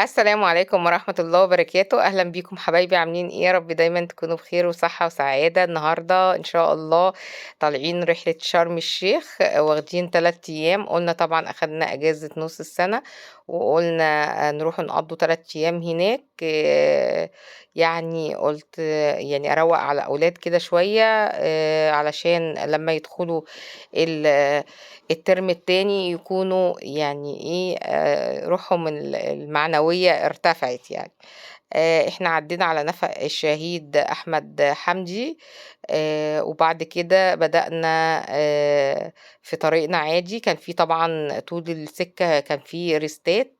السلام عليكم ورحمة الله وبركاته، أهلًا بيكم حبايبي عاملين إيه؟ يا رب دايمًا تكونوا بخير وصحة وسعادة. النهارده إن شاء الله طالعين رحلة شرم الشيخ، واخدين 3 أيام، قُلنا طبعًا أخدنا إجازة نُص السنة، وقُلنا نروح نقضّوا 3 أيام هناك. يعني قُلت يعني أروّق على الأولاد كده شوية، علشان لمّا يدخلوا الترم التاني يكونوا يعني إيه، روحهم المعنوية ارتفعت يعني. إحنا عدّينا على نفق الشهيد أحمد حمدي، وبعد كده بدأنا في طريقنا عادي. كان في طبعًا طول السكة كان في ريستات،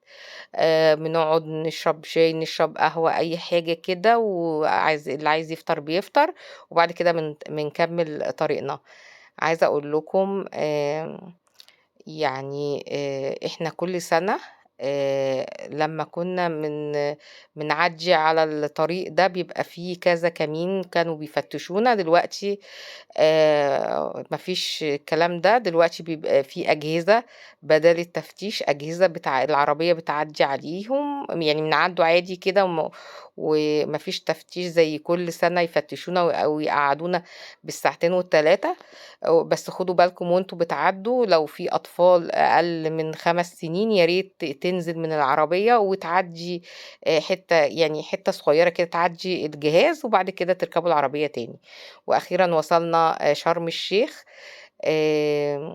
بنقعد نشرب شاي، نشرب قهوة، أي حاجة كده، اللي عايز يفطر بيفطر، وبعد كده بنكمّل طريقنا. عايزة أقول لكم يعني إحنا كل سنة لمّا كنا بنعدّي على الطريق ده بيبقى فيه كذا كمين كانوا بيفتشونا. دلوقتي ما فيش الكلام ده، دلوقتي بيبقى في أجهزة بدال التفتيش، أجهزة العربية بتعدّي عليهم، يعني بنعدّوا عادي كده، وما فيش تفتيش زي كل سنة يفتشونا أو يقعّدونا بالساعتين وال3. بس خدوا بالكم وأنتم بتعدّوا لو في أطفال أقل من 5 سنين يا ريت تنزل من العربية وتعدّي حتّة، يعني حتّة صغيّرة كده تعدّي الجهاز، وبعد كده تركبوا العربية تاني. وأخيرًا وصلنا شرم الشيخ، آمم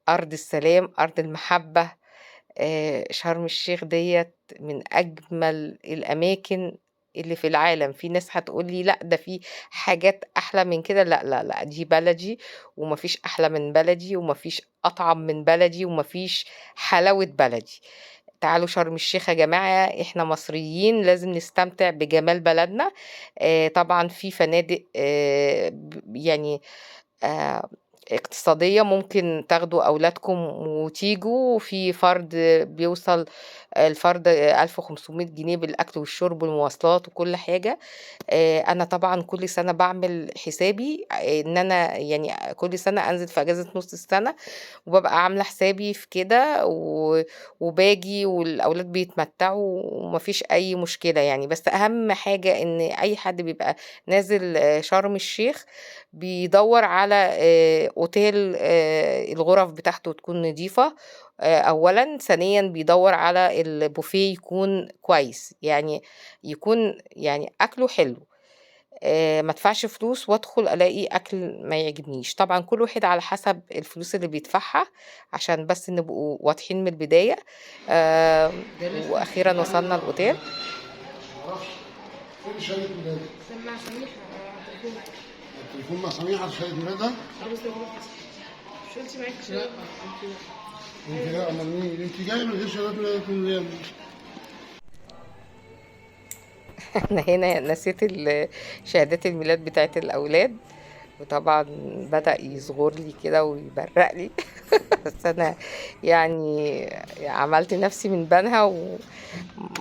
أرض السلام، أرض المحبة. شرم الشيخ ديّة من أجمل الأماكن اللي في العالم. في ناس هتقول لي لأ، ده في حاجات أحلى من كده، لأ، لأ، لأ، دي بلدي وما فيش أحلى من بلدي وما فيش أطعم من بلدي وما فيش حلاوة بلدي. تعالوا شرم الشيخ يا جماعة، إحنا مصريين لازم نستمتع بجمال بلدنا. طبعًا في فنادق يعني آآ اقتصادية، ممكن تاخدوا أولادكم وتيجوا. في فرد بيوصل الفرد 1500 جنيه بالأكل والشرب والمواصلات وكل حاجة. أنا طبعًا كل سنة باعمل حسابي إن أنا يعني كل سنة أنزل في أجازة نُص السنة، وبابقى عاملة حسابي في كده، وباجي والأولاد بيتمتعوا وما فيش أي مشكلة يعني. بس أهم حاجة إن أي حد بيبقى نازل شرم الشيخ بيدوّر على أوتيل، الغرف بتاعته تكون نضيفة أولًا. ثانيًا بيدوّر على البوفيه يكون كويس، يعني يكون يعني أكله حلو. ما ادفعش فلوس وادخل ألاقي أكل ما يعجبنيش. طبعًا كل واحد على حسب الفلوس اللي بيدفعها، عشان بس نبقوا واضحين من البداية. ده لسه وأخيرًا وصلنا الأوتيل. ما اعرفش فين شهادة ميلادي؟ سمع سميحة على التليفون. على التليفون مع سميحة شهادة ميلادها؟ اه بس هو مش انت معاك شهادة؟ لا انت لا، امال مين؟ انت جاية من غير شهادة ميلادك من ليه؟ أنا هنا نسيت شهادات الميلاد بتاعة الأولاد، وطبعًا بدأ يصغر لي كده ويبرق لي. بس أنا يعني عملت نفسي من بينها وما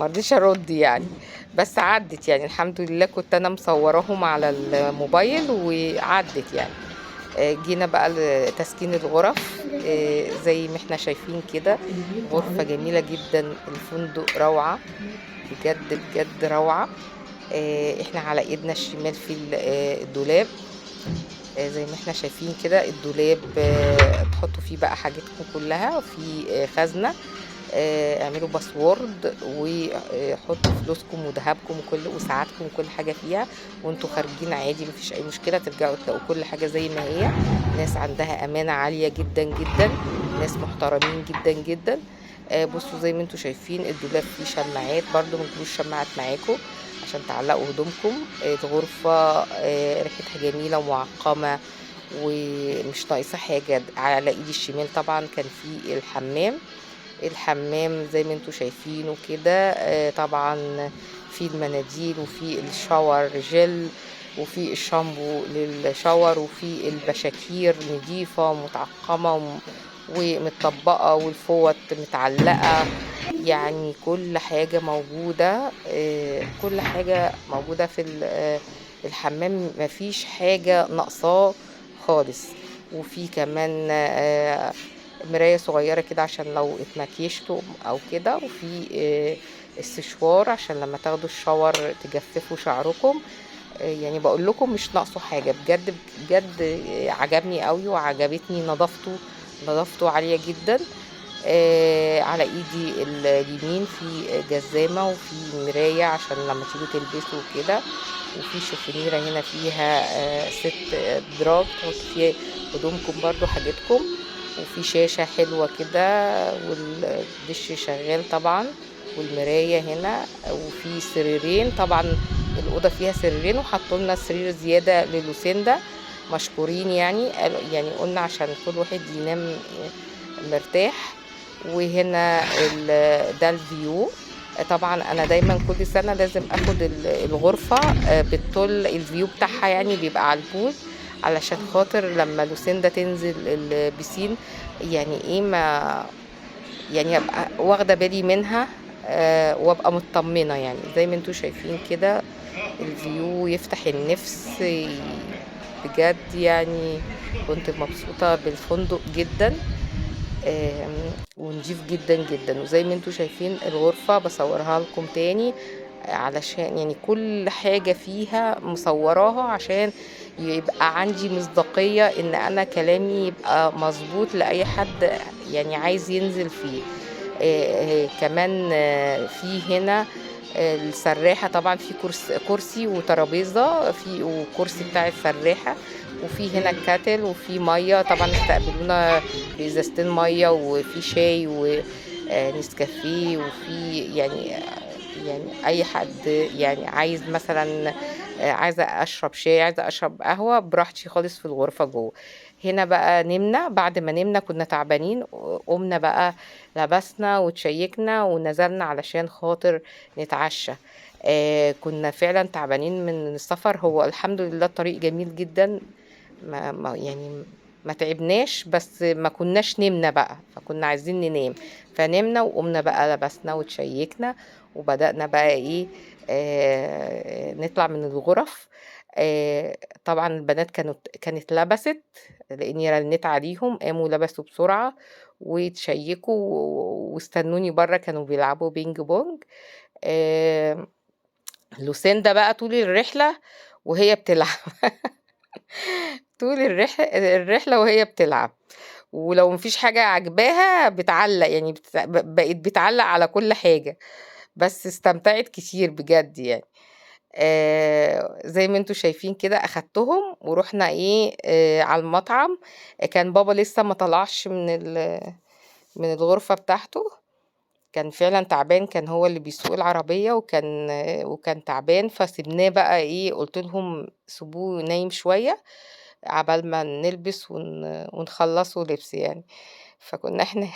رضيتش أرد يعني. بس عدِّت يعني الحمد لله، كنت أنا مصوراهم على الموبايل وعدِّت يعني. جينا بقى لتسكين الغرف، زي ما إحنا شايفين كده، غرفة جميلة جدًا، الفندق روعة، بجد، بجد روعة. إحنا على إيدنا الشمال في الدولاب، زي ما إحنا شايفين كده الدولاب، تحطّوا فيه بقى حاجتكم كلّها، وفي خزنة. اعملوا باسورد حطّوا فلوسكم ودهبكم وساعاتكم وكل حاجة فيها، وأنتم خارجين عادي ما فيش أي مشكلة، ترجعوا تلاقوا كل حاجة زي ما هي. ناس عندها أمانة عالية جدًا، جدًا، ناس محترمين جدًا، جدًا. بُصّوا زي ما أنتم شايفين الدولاب فيه شماعات برضه، ما تجيبوش شماعات معاكم عشان تعلّقوا هدومكم. الغرفة ريحتها جميلة ومُعقّمة ومش ناقصة حاجة. على إيدي الشمال طبعًا كان في الحمّام. الحمّام زي ما أنتم شايفينه كده، طبعًا في المناديل وفي الShower Gel وفي الشامبو للShower وفي البشاكير نضيفة ومتعقّمة ومتطبّقة، والفوط متعلّقة. يعني كل حاجة موجودة، كل حاجة موجودة في الحمّام، ما فيش حاجة ناقصاه خالص. وفي كمان مراية صغيّرة كده عشان لو اتمكيشتوا أو كده، وفي السشوار عشان لما تاخدوا الشاور تجففوا شعركم. يعني بقول لكم مش ناقصه حاجه بجد بجد. عجبني قوي وعجبتني نظافته عاليه جدا. على ايدي اليمين في جزامه وفي مرايه عشان لما تيجوا تلبسوا كده، وفي شوفونيره هنا فيها 6 دراج تحطوا فيها هدومكم برضو حاجتكم، وفي شاشه حلوه كده والدش شغال طبعا، والمرايه هنا، وفي سريرين طبعا. الأوضة فيها سريرين وحطوا لنا سرير زيادة للوسيندا، مشكورين يعني. يعني قلنا عشان كل واحد ينام مرتاح. وهنا ده الفيو. طبعا انا دايما كل سنة لازم اخد الغرفة بالطول الفيو بتاعها، يعني بيبقى على البول علشان خاطر لما لوسيندا تنزل البسين يعني ايه ما يعني ابقى واخدة بالي منها وابقى مطمنة. يعني زي ما انتوا شايفين كده الفيو يفتح النفس بجد. يعني كنت مبسوطة بالفندق جدا ونضيف جدا جدا. وزي ما انتوا شايفين الغرفة بصورها لكم تاني علشان يعني كل حاجة فيها مصوراها عشان يبقى عندي مصداقية ان انا كلامي يبقى مظبوط لأي حد يعني عايز ينزل فيه. كمان في هنا السراحة طبعا، في كرسي وترابيزة في وكرسي بتاع السراحة، وفي هنا الكاتل وفي مية طبعا استقبلونا بإزازتين مية وفي شاي ونسكافيه. وفي يعني أي حد يعني عايز مثلا عايزة أشرب شاي عايزة أشرب قهوة براحتي خالص في الغرفة جوه. هنا بقى نمنا، بعد ما نمنا كنا تعبانين قمنا بقى لبسنا وتشيكنا ونزلنا علشان خاطر نتعشى. كنا فعلا تعبانين من السفر. هو الحمد لله الطريق جميل جدا، يعني ما تعبناش، بس ما كناش نمنا بقى فكنا عايزين ننام فنمنا وقمنا بقى لبسنا وتشيكنا وبدأنا بقى ايه نطلع من الغرف. طبعا البنات كانت لبست لاني رنيت عليهم قاموا لبسوا بسرعة وتشيكوا واستنوني بره كانوا بيلعبوا بينج بونج. آه، لوسيندا بقى طول الرحلة وهي بتلعب طول الرحلة وهي بتلعب، ولو مفيش حاجة عاجباها بتعلق، يعني بقت بتعلق على كل حاجة. بس استمتعت كتير بجد يعني. زي ما انتوا شايفين كده أخدتهم ورحنا ايه على المطعم. كان بابا لسه ما طلعش من الغرفة بتاعته، كان فعلا تعبان، كان هو اللي بيسوق العربية وكان تعبان فسيبناه بقى ايه، قلت لهم سيبوه نايم شوية عبال ما نلبس ونخلصه لبس يعني. فكنا احنا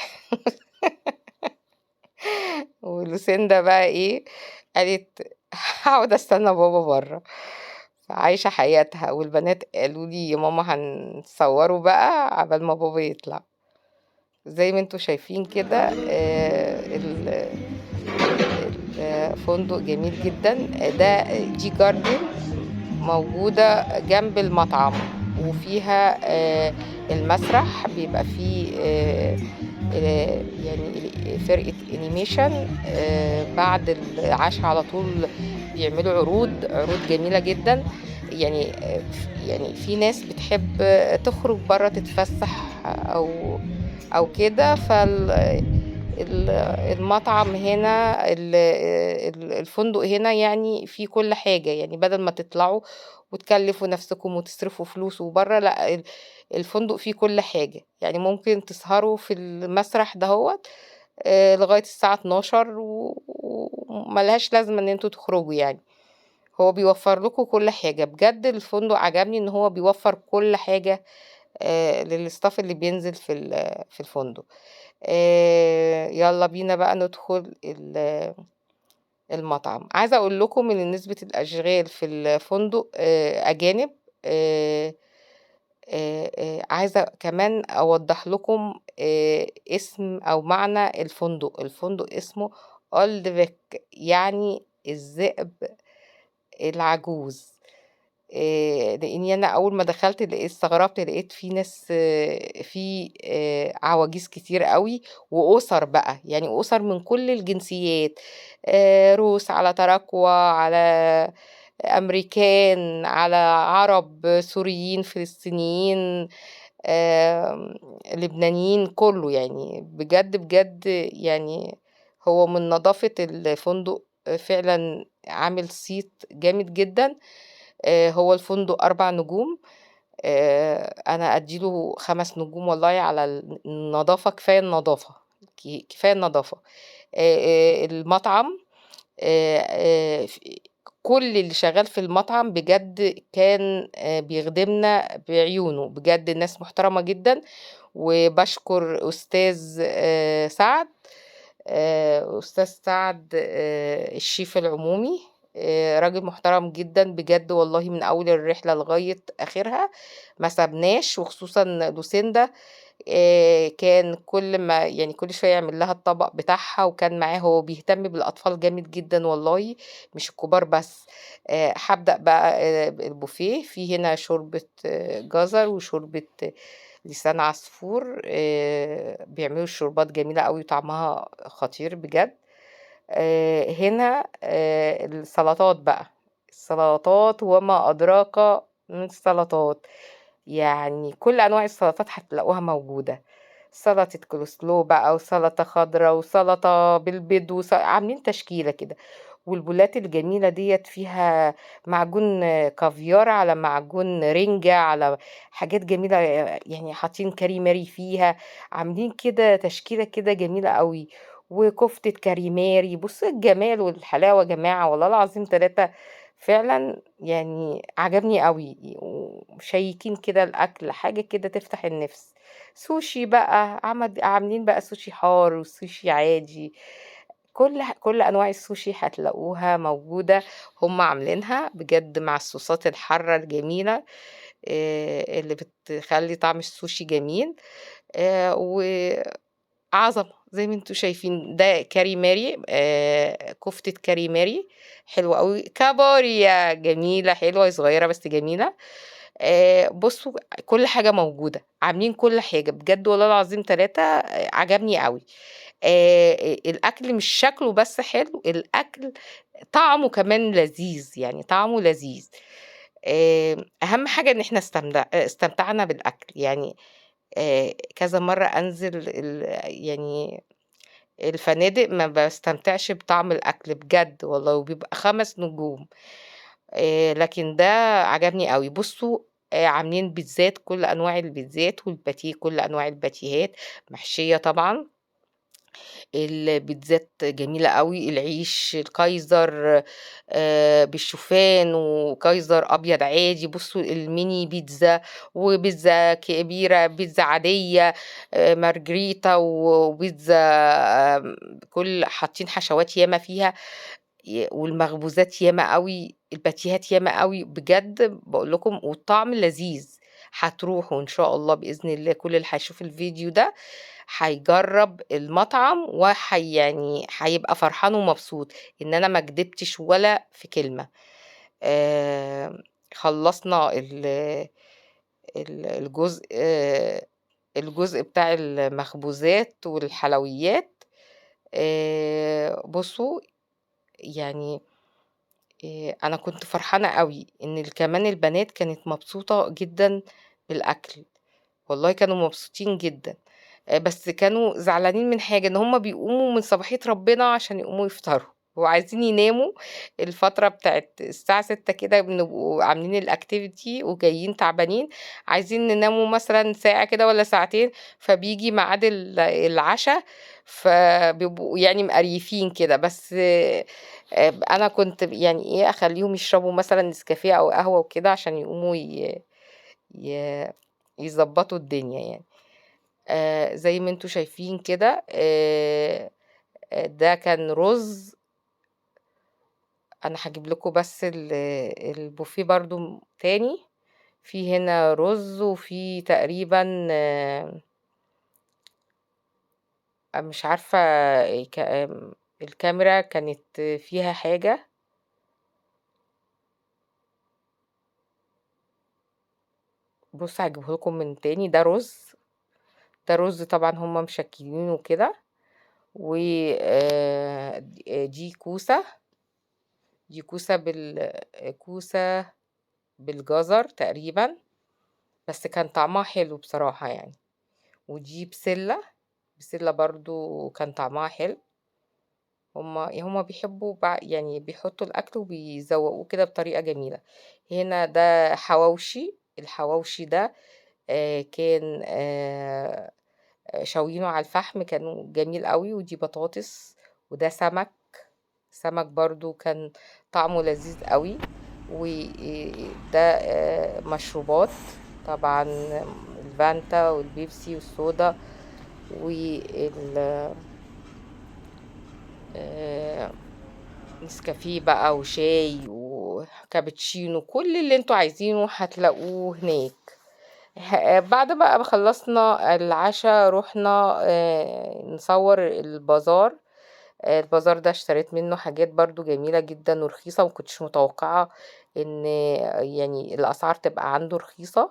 ولوسيندا بقى ايه قالت هقعد استنى بابا بره، عايشة حياتها. والبنات قالوا لي يا ماما هنصوره بقى عبال ما بابا يطلع. زي ما انتوا شايفين كده الفندق جميل جدا. دي جاردن موجودة جنب المطعم، وفيها المسرح بيبقى فيه يعني فرقة انيميشن بعد العشاء على طول بيعملوا عروض جميلة جدا. يعني يعني في ناس بتحب تخرج برا تتفسح او كده. المطعم هنا الفندق هنا يعني فيه كل حاجة، يعني بدل ما تطلعوا وتكلفوا نفسكم وتصرفوا فلوس وبره، لا الفندق فيه كل حاجة. يعني ممكن تسهروا في المسرح دهوت لغاية الساعة 12 وملهاش لازمة ان انتوا تخرجوا. يعني هو بيوفر لكم كل حاجة بجد. الفندق عجبني ان هو بيوفر كل حاجة للستاف اللي بينزل في الفندق. يلا بينا بقى ندخل المطعم. عايزة اقول لكم ان نسبة الاشغال في الفندق اجانب. عايزة كمان اوضح لكم اسم او معنى الفندق اسمه اولد فيك، يعني الذئب العجوز. لإني أنا أول ما دخلت استغربت، لقيت في ناس في عواجيز كتير أوي وأُسَر بقى، يعني أُسَر من كل الجنسيات، روس، على تراكوة، على أمريكان، على عرب، سوريين، فلسطينيين، لبنانيين، كُلّه يعني بجد، بجد يعني هو من نضافة الفندق فعلًا عامل صيت جامد جدًا. هو الفندق 4 نجوم، أنا أدّي له 5 نجوم والله على النضافة، كفاية النضافة، كفاية النضافة. المطعم ف كل اللي شغال في المطعم بجد كان بيخدمنا بعيونه، بجد ناس محترمة جدًا، وباشكر أستاذ سعد، أستاذ سعد الشيف العمومي، راجل محترم جدًا بجد والله من أول الرحلة لغاية آخرها، ما سابناش، وخصوصًا لوسيندا كان كل ما يعني كل شوية يعمل لها الطبق بتاعها، وكان معاه هو بيهتم بالأطفال جامد جدًا والله، مش الكبار بس. هابدأ بقى البوفيه، في هنا شوربة جزر، وشوربة لسان عصفور، بيعملوا الشوربات جميلة أوي وطعمها خطير بجد. هنا السلطات بقى، السلطات وما أدراك ما السلطات، يعني كل أنواع السلطات هتلاقوها موجودة، سلطة coleslaw بقى، وسلطة خضرا، وسلطة بالبيض، عاملين تشكيلة كده، والبولات الجميلة ديّة فيها معجون كافيار، على معجون رنجة، على حاجات جميلة، يعني حاطين كاريماري فيها، عاملين كده تشكيلة كده جميلة أوي، وكفتة كاريماري، بُصّوا الجمال والحلاوة يا جماعة والله العظيم 3 فعلًا يعني عجبني أوي، وشيّكين كده الأكل، حاجة كده تفتح النِفس. سوشي بقى، عاملين بقى سوشي حار وسوشي عادي، كل أنواع السوشي هتلاقوها موجودة، هُم عاملينها بجد مع الصوصات الحارة الجميلة، اللي بتخلّي طعم السوشي جميل، وعظمة زي ما أنتم شايفين، ده كاريماري، كفتة كاريماري حلوة أوي، كابوريا جميلة حلوة، صغيرة بس جميلة. بُصّوا كل حاجة موجودة، عاملين كل حاجة، بجد والله العظيم 3 عجبني أوي. الأكل مش شكله بس حلو، الأكل طعمه كمان لذيذ، يعني طعمه لذيذ. أهم حاجة إن إحنا استمتعنا بالأكل، يعني كذا مرّة أنزل يعني الفنادق ما باستمتعش بطعم الأكل بجد والله، وبيبقى 5 نجوم. لكن ده عجبني أوي. بُصّوا عاملين بيتزات، كل أنواع البيتزات، والباتيه كل أنواع الباتيهات، محشية طبعًا، البيتزات جميلة أوي، العيش الكايزر بالشوفان، وكايزر أبيض عادي، بُصّوا الميني بيتزا، وبيتزا كبيرة، بيتزا عادية، مارجريتا، وبيتزا حاطين حشوات ياما فيها، والمخبوزات ياما أوي، الباتيهات ياما أوي، بجد باقول لكم والطعم لذيذ. هتروحوا إن شاء الله بإذن الله، كل اللي هيشوف الفيديو ده هيجرّب المطعم، يعني هيبقى فرحان ومبسوط إن أنا ما كدبتش ولا في كلمة. خلّصنا الجزء الجزء بتاع المخبوزات والحلويات. بُصّوا يعني أنا كنت فرحانة أوي إن كمان البنات كانت مبسوطة جدًا بالأكل، والله كانوا مبسوطين جدًا، بس كانوا زعلانين من حاجة، إن هُم بيقوموا من صباحية ربنا عشان يقوموا يفطروا، وعايزين يناموا الفترة بتاعة الساعة 18:00 كده، بنبقوا عاملين الactivity وجايين تعبانين، عايزين نناموا مثلًا ساعة كده والّا ساعتين، فبييجي ميعاد العشا، فبيبقوا يعني مقريفين كده، بس أنا كنت يعني إيه، أخلّيهم يشربوا مثلًا نسكافيه أو قهوة وكده عشان يقوموا ي يضبّطوا الدنيا يعني. زي ما أنتم شايفين كده، ده كان رُز، أنا هاجيب لكم بس البوفيه برضه تاني، في هنا رُز، وفي تقريبًا مش عارفة الكاميرا كانت فيها حاجة. بص هجيبه لكم من تاني. ده رز، ده رز طبعا هما مشكلينه كده. ودي كوسة، دي كوسة بالجزر تقريبا، بس كان طعمها حلو بصراحة يعني. ودي بسلة، بسلة برضو كان طعمها حلو. هما بيحبوا يعني بيحطوا الأكل وبيزوقوه كده بطريقة جميلة. هنا ده حواوشي، الحواوشي ده كان شاويينه على الفحم، كان جميل قوي. ودي بطاطس، وده سمك، سمك برضو كان طعمه لذيذ قوي. وده مشروبات طبعا، الفانتا والبيبسي والصودا وال نسكافيه بقى وشاي وكابتشينو، كل اللي انتوا عايزينه هتلاقوه هناك. بعد بقى ما خلصنا العشاء رحنا نصور البازار. البازار ده اشتريت منه حاجات برضو جميلة جدا ورخيصة، ومكنتش متوقعة ان يعني الاسعار تبقى عنده رخيصة.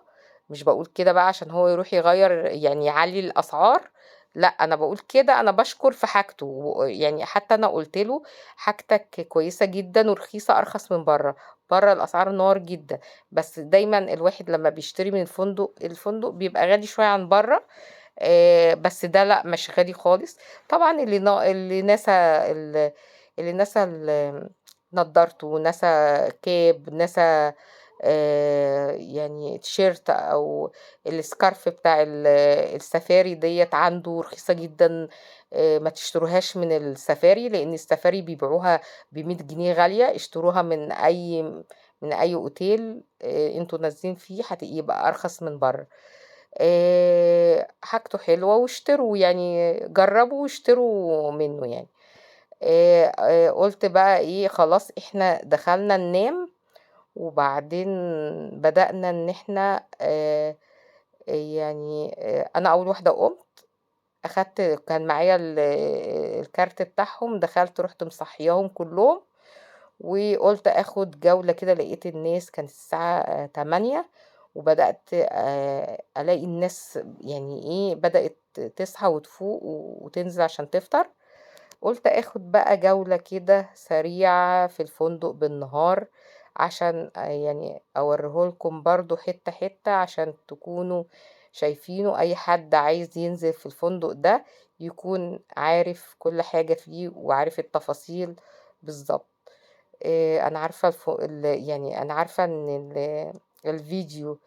مش بقول كده بقى عشان هو يروح يغير يعني يعلي الاسعار، لا انا بقول كده انا بشكر في حاجته. يعني حتى انا قلت له حاجتك كويسة جدا ورخيصة، ارخص من بره. بره الاسعار نار جدا، بس دايما الواحد لما بيشتري من الفندق، الفندق بيبقى غالي شوية عن بره. بس ده لأ مش غالي خالص. طبعًا اللي نسى نضارته، ونسى كاب، نسى يعني تيشيرت أو الscarf بتاع السفاري ديّة عنده رخيصة جدًا. ما تشتروهاش من السفاري، لإن السفاري بيبيعوها ب100 جنيه غالية. اشتروها من أي أوتيل أنتم نازلين فيه يبقى أرخص من برّه. حاجته حلوة، واشتروا يعني جرّبوا واشتروا منّه يعني. قُلت بقى إيه، خلاص إحنا دخلنا ننام، وبعدين بدأنا إن إحنا يعني أنا أول واحدة قُمت، كان معايا الكارت بتاعهم، دخلت رُحت مصحياهم كلّهم، وقُلت آخُد جولة كده. لقيت الناس كانت الساعة 08:00، وبدأت ألاقي الناس يعني إيه، بدأت تصحى وتفوق وتنزل عشان تفطر. قُلت آخُد بقى جولة كده سريعة في الفندق بالنهار، عشان يعني أورّيه لكم برضه حتّة، حتّة عشان تكونوا شايفينه. أي حد عايز ينزل في الفندق ده يكون عارف كل حاجة فيه وعارف التفاصيل بالضبط. أنا عارفة يعني أنا عارفة إن الفيديو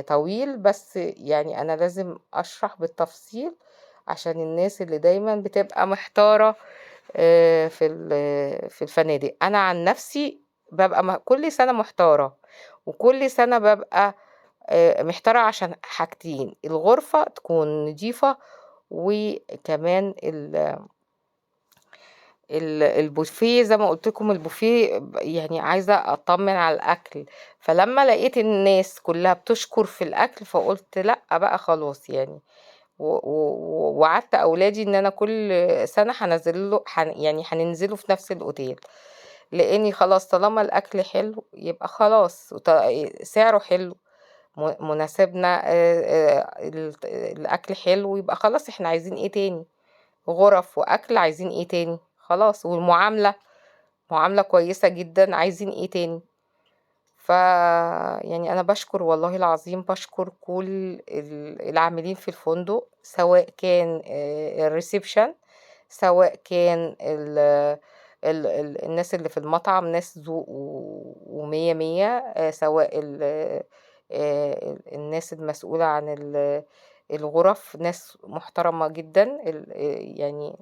طويل، بس يعني أنا لازم أشرح بالتفصيل عشان الناس اللي دايمًا بتبقى محتارة في الفنادق. أنا عن نفسي بابقى كل سنة محتارة، وكل سنة بابقى محتارة عشان حاجتين: الغرفة تكون نضيفة، وكمان البوفيه زي ما قُلت لكم. البوفيه يعني عايزة أطمن على الأكل. فلمّا لقيت الناس كلّها بتشكر في الأكل، فقُلت لأ بقى خلاص يعني. ووعدت أولادي إن أنا كل سنة هانزّل له يعني هننزلوا في نفس الأوتيل، لإني خلاص طالما الأكل حلو يبقى خلاص، سعره حلو مناسبنا، الأكل حلو، يبقى خلاص إحنا عايزين إيه تاني؟ غُرف وأكل، عايزين إيه تاني؟ خلاص. والمعاملة، معاملة كويسة جدًا، عايزين إيه تاني؟ يعني أنا باشكر والله العظيم، باشكر كل العاملين في الفندق، سواء كان الreception، سواء كان الناس اللي في المطعم، ناس ذوق ومِيَّة مِيَّة. سواء الناس المسؤولة عن الغرف، ناس محترمة جدًا. يعني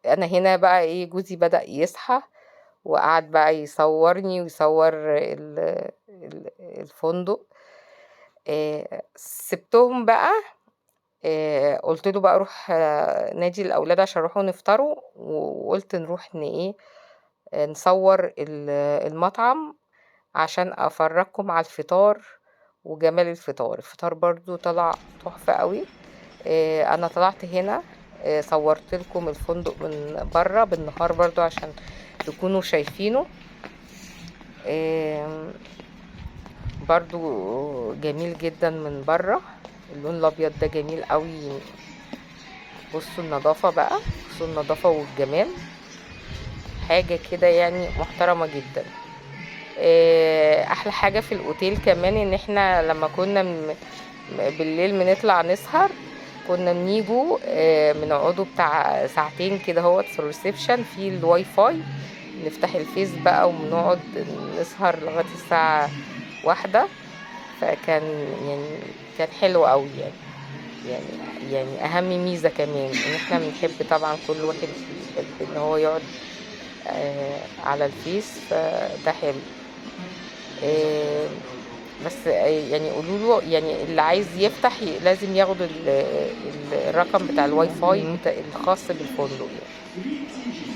أنا هنا بقى إيه، جوزي بدأ يصحى وقعد بقى يصورني ويصور الفندق. سِبتهم بقى. قُلت له بقى روح نادي الأولاد عشان يروحوا نفطروا، وقُلت نروح إيه، نصور المطعم عشان أفرجكم على الفطار وجمال الفطار. الفطار برضه طلع تحفة أوي. أنا طلعت هنا صورت لكم الفندق من برّه بالنهار برضه عشان تكونوا شايفينه. برضو جميل جدا من بره، اللون الابيض ده جميل قوي. بصوا النظافة بقى، بصوا النظافة والجمال، حاجة كده يعني محترمة جدا. احلى حاجة في الاوتيل كمان ان احنا لما كنا بالليل بنطلع نسهر، كنا بنيجوا بنقعدوا بتاع ساعتين كده هوت في الريسبشن في الواي فاي، نفتح الفيس بقى ونقعد نسهر لغاية الساعة 1. فكان يعني كان حلو قوي يعني اهم ميزة كمان ان احنا بنحب طبعا كل واحد يحب ان هو يقعد على الفيس، فده حلو. بس يعني قولوا له يعني اللي عايز يفتح لازم ياخد الرقم بتاع الواي فاي الخاص بالفندق يعني.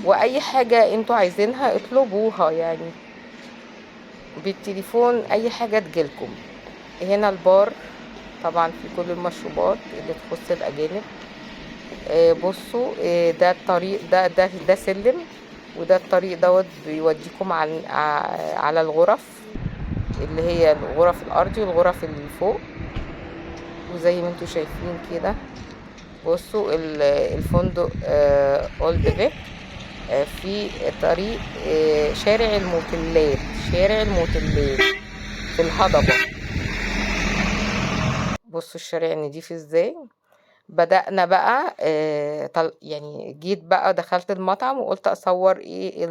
واي حاجة انتوا عايزينها اطلبوها يعني بالتليفون، اي حاجة تجيلكم. هنا البار طبعا في كل المشروبات اللي تخص الاجانب. بصوا ده الطريق ده سلم، وده الطريق دوت بيوديكم على الغرف اللي هي الغرف الارضي والغرف اللي فوق. وزي ما انتوا شايفين كده بصوا الفندق اولد فيك في طريق شارع الموتيلات، شارع الموتيلات في الهضبة. بصوا الشارع نضيف ازاي. بدأنا بقى يعني جيت بقى دخلت المطعم وقلت اصور ايه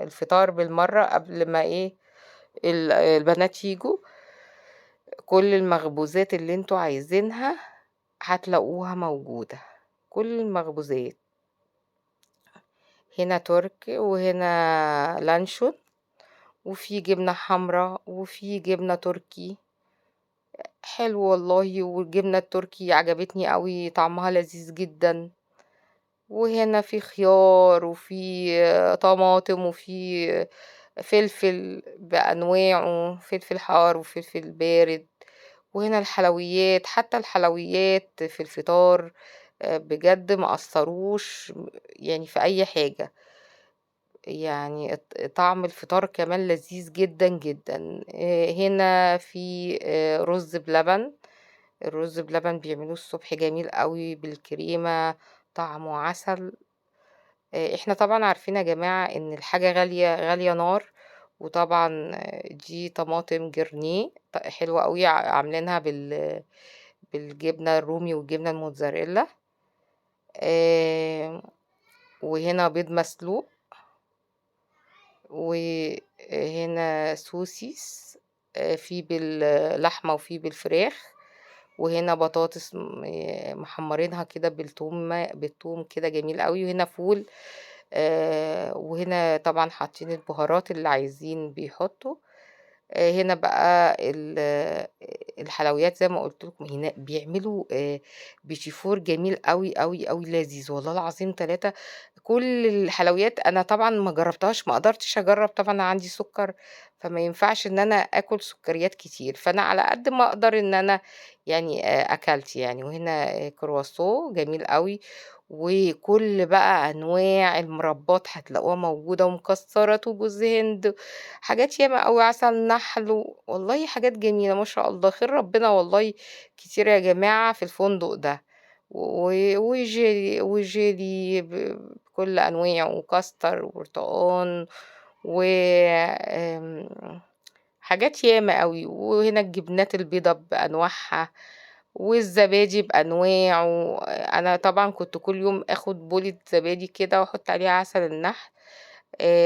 الفطار بالمرة قبل ما ايه البنات يجوا. كل المخبوزات اللي انتوا عايزينها هتلاقوها موجودة، كل المخبوزات. هنا ترك وهنا لانشون، وفي جبنة حمراء وفي جبنة تركي حلو والله. والجبنة التركي عجبتني قوي، طعمها لذيذ جدا. وهنا في خيار وفي طماطم وفي فلفل بأنواعه، فلفل حار وفلفل بارد. وهنا الحلويات، حتى الحلويات في الفطار بجد ما قصروش يعني في اي حاجة. يعني طعم الفطار كمان لذيذ جدا جدا. هنا في رز بلبن، الرز بلبن بيعملوه الصبح جميل قوي بالكريمة، طعمه عسل. احنا طبعا عارفين يا جماعة ان الحاجة غالية غالية نار. وطبعا دي طماطم جرنيه حلوة قوي، عاملينها بالجبنة الرومي والجبنة الموتزاريلا. وهنا بيض مسلوق، وهنا سوسيس في باللحمة وفي بالفراخ. وهنا بطاطس محمرينها كده بالثوم كده جميل قوي. وهنا فول. وهنا طبعا حاطين البهارات اللي عايزين بيحطوا. هنا بقى الحلويات زي ما قلت لكم هنا بيعملوا بيتيفور جميل قوي قوي قوي لذيذ والله العظيم 3. كل الحلويات انا طبعا ما جربتهاش، ما قدرتش اجرب طبعا، أنا عندي سكر فما ينفعش ان انا اكل سكريات كتير، فانا على قد ما اقدر ان انا يعني اكلت يعني. وهنا كرواسون جميل قوي، وكل بقى انواع المربات هتلاقوها موجوده، ومكسرات وجوز هند، حاجات ياما قوي، عسل نحل والله حاجات جميله ما شاء الله، خير ربنا والله كتير يا جماعه في الفندق ده. وجيلي بكل انواعه، وكاستر وبرتقان و حاجات ياما قوي. وهنا الجبنات البيضة بانواعها، والزبادي بانواعه. انا طبعا كنت كل يوم اخد بولة زبادي كده واحط عليها عسل النحل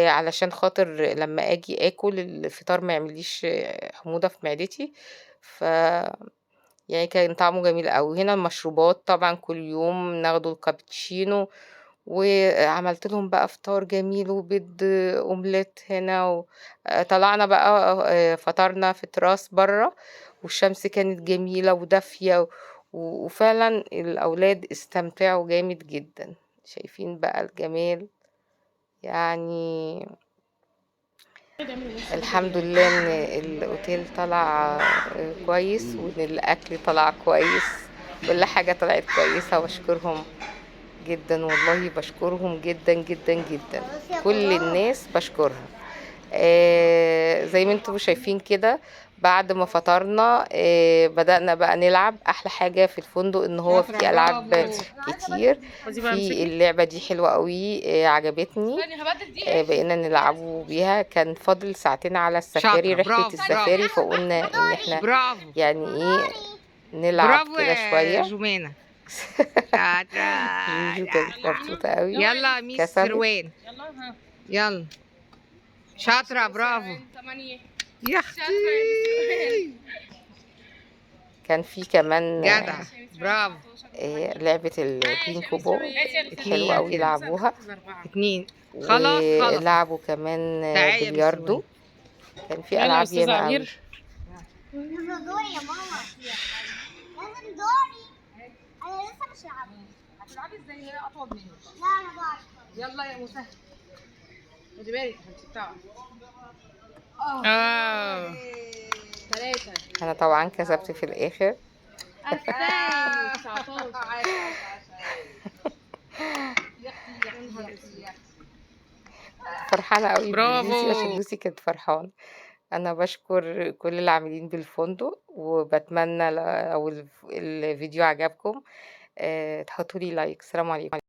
علشان خاطر لما اجي اكل الفطار ما يعمليش حموضة في معدتي. ف يعني كان طعمه جميل أوي. هنا المشروبات طبعًا كل يوم ناخده الكابتشينو، وعملت لهم بقى فطار جميل وبيض أومليت هنا طلعنا بقى فطرنا في تراس برّه، والشمس كانت جميلة ودافية، وفعلًا الأولاد استمتعوا جامد جدًا. شايفين بقى الجمال، يعني الحمد لله إن الأوتيل طلع كويس، وإن الأكل طلع كويس، كل حاجة طلعت كويسة، وباشكرهم جدًا والله، باشكرهم جدًا جدًا جدًا، كل الناس باشكرها. زي ما أنتم شايفين كده بعد ما فطرنا بدأنا بقى نلعب. أحلى حاجة في الفندق إن هو شاطرة، فيه ألعاب برافو. كتير. خدي بقى في امسكي. اللعبة دي حلوة قوي عجبتني. بقينا نلعبوا بيها. كان فاضل ساعتين على السفاري، شاطرة، رحلة برافو، السفاري، فقلنا إن احنا برافو، يعني ايه نلعب برافو كده يا شوية. جمانة. شاطرة. جوجو كانت مبسوطة قوي، يلا ميس كسبت. روان، يلا شاطرة، برافو يا اختي. كان في كمان جدع، برافو. لعبة البينكو بو، حلوة قوي كده. يلعبوها. 2 خلاص خلاص. ولعبوا كمان تعالي يا مس روان. بلياردو. كان في يلا يا ألعاب أستاذة ياما قوي. عبير. لازم دوري يا ماما، لازم دوري. انا لسه مش لعبت. هتلعبي ازاي؟ هي اطول مني. لا انا بعرف. يلا يا مسهل، خدي بالك عشان تبتاع. اه 3 أنا طبعا كسبت في الآخر. فرحانة قوي بلوسي عشان برافو. لوسي كانت فرحانة. أنا بشكر كل العاملين بالفندق، وبتمنى لو الفيديو عجبكم تحطوا لي لايك. سلام عليكم.